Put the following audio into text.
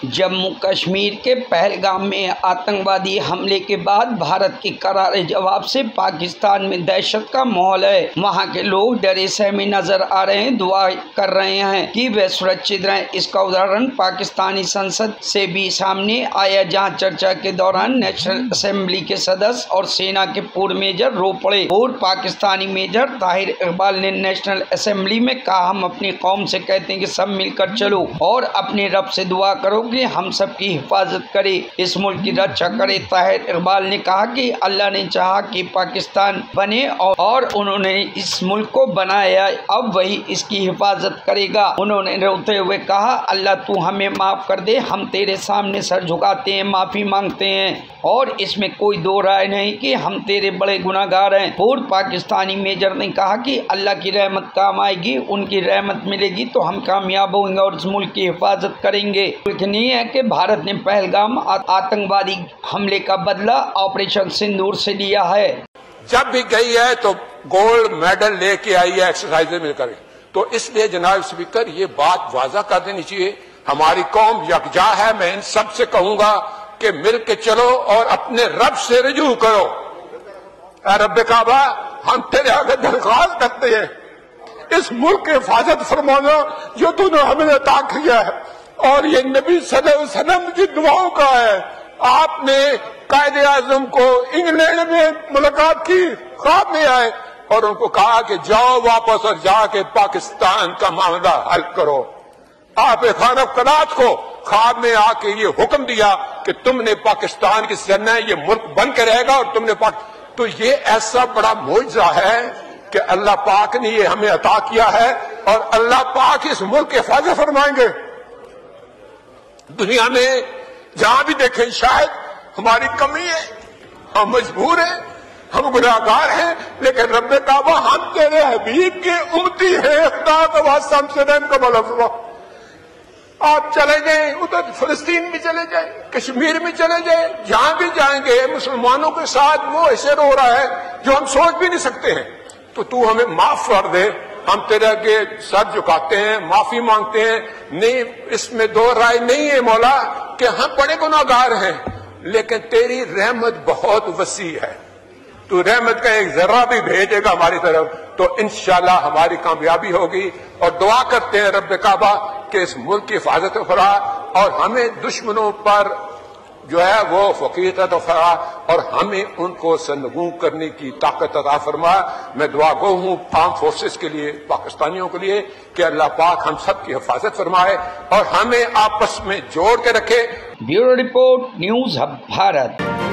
جموں کشمیر کے پہلگام میں آتنکوادی حملے کے بعد بھارت کے کرارے جواب سے پاکستان میں دہشت کا ماحول ہے۔ وہاں کے لوگ ڈرے سہمے نظر آ رہے ہیں، دعا کر رہے ہیں کہ وہ سرکشت رہیں۔ اس کا ادھارن پاکستانی سنسد سے بھی سامنے آیا، جہاں چرچا کے دوران نیشنل اسمبلی کے صدر اور سینا کے پورے میجر رو پڑے اور پاکستانی میجر طاہر اقبال نے نیشنل اسمبلی میں کہا، ہم اپنی قوم سے کہتے ہیں کہ سب مل کر چلو اور اپنے رب سے دعا کرو کہ ہم سب کی حفاظت کرے، اس ملک کی رکشا کرے۔ طاہر اقبال نے کہا کہ اللہ نے چاہا کہ پاکستان بنے اور انہوں نے اس ملک کو بنایا، اب وہی اس کی حفاظت کرے گا۔ انہوں نے روتے ہوئے کہا، اللہ تو ہمیں معاف کر دے، ہم تیرے سامنے سر جھکاتے ہیں، معافی مانگتے ہیں اور اس میں کوئی دو رائے نہیں کہ ہم تیرے بڑے گناہ گار ہیں۔ اور پاکستانی میجر نے کہا کہ اللہ کی رحمت کام آئے گی، ان کی رحمت ملے گی تو ہم کامیاب ہوں گے اور اس ملک کی حفاظت کریں گے۔ نہیں ہے کہ بھارت نے پہلگام آتنکوادی حملے کا بدلہ آپریشن سندور سے لیا ہے۔ جب بھی گئی ہے تو گولڈ میڈل لے کے آئی ہے ایکسرسائز میں کر، تو اس لیے جناب اسپیکر یہ بات واضح کر دینی چاہیے، ہماری قوم یکجا ہے۔ میں ان سب سے کہوں گا کہ مل کے چلو اور اپنے رب سے رجوع کرو۔ اے رب کعبہ، ہم تیرے آگے درخواست کرتے ہیں، اس ملک کی حفاظت فرمانا جو تو نے ہمیں عطا کیا ہے، اور یہ نبی صلی اللہ علیہ وسلم کی دعاؤں کا ہے۔ آپ نے قائد اعظم کو انگلینڈ میں ملاقات کی، خواب میں آئے اور ان کو کہا کہ جاؤ واپس اور جا کے پاکستان کا معاملہ حل کرو۔ آپ خانہ قنات کو خواب میں آ کے یہ حکم دیا کہ تم نے پاکستان کی سرنا ہے، یہ ملک بن کے رہے گا اور تم نے تو یہ ایسا بڑا معجزہ ہے کہ اللہ پاک نے یہ ہمیں عطا کیا ہے اور اللہ پاک اس ملک کی حفاظت فرمائیں گے۔ دنیا میں جہاں بھی دیکھیں شاید ہماری کمی ہے، ہم مجبور ہیں، ہم گناہگار ہیں، لیکن رب کعبہ ہم تیرے حبیب کے امتی ہیں، خدا کا واسطہ ہم سے رحم کا مولا فرما۔ آپ چلے جائیں ادھر فلسطین میں چلے جائیں، کشمیر میں چلے جائیں، جہاں بھی جائیں گے مسلمانوں کے ساتھ وہ ایسے رو رہا ہے جو ہم سوچ بھی نہیں سکتے ہیں۔ تو ہمیں معاف کر دے، ہم تیرے آگے سر جھکاتے ہیں، معافی مانگتے ہیں۔ نہیں، اس میں دو رائے نہیں ہے مولا کہ ہم بڑے گناہگار ہیں، لیکن تیری رحمت بہت وسیع ہے، تو رحمت کا ایک ذرہ بھی بھیجے گا ہماری طرف تو انشاءاللہ ہماری کامیابی ہوگی۔ اور دعا کرتے ہیں رب کعبہ کہ اس ملک کی حفاظت فرما اور ہمیں دشمنوں پر جو ہے وہ فقیرت فرما اور ہمیں ان کو سرنگوں کرنے کی طاقت عطا فرما۔ میں دعا گو ہوں آرم فورسز کے لیے، پاکستانیوں کے لیے کہ اللہ پاک ہم سب کی حفاظت فرمائے اور ہمیں آپس میں جوڑ کے رکھے۔ Bureau report, news hub Bharat.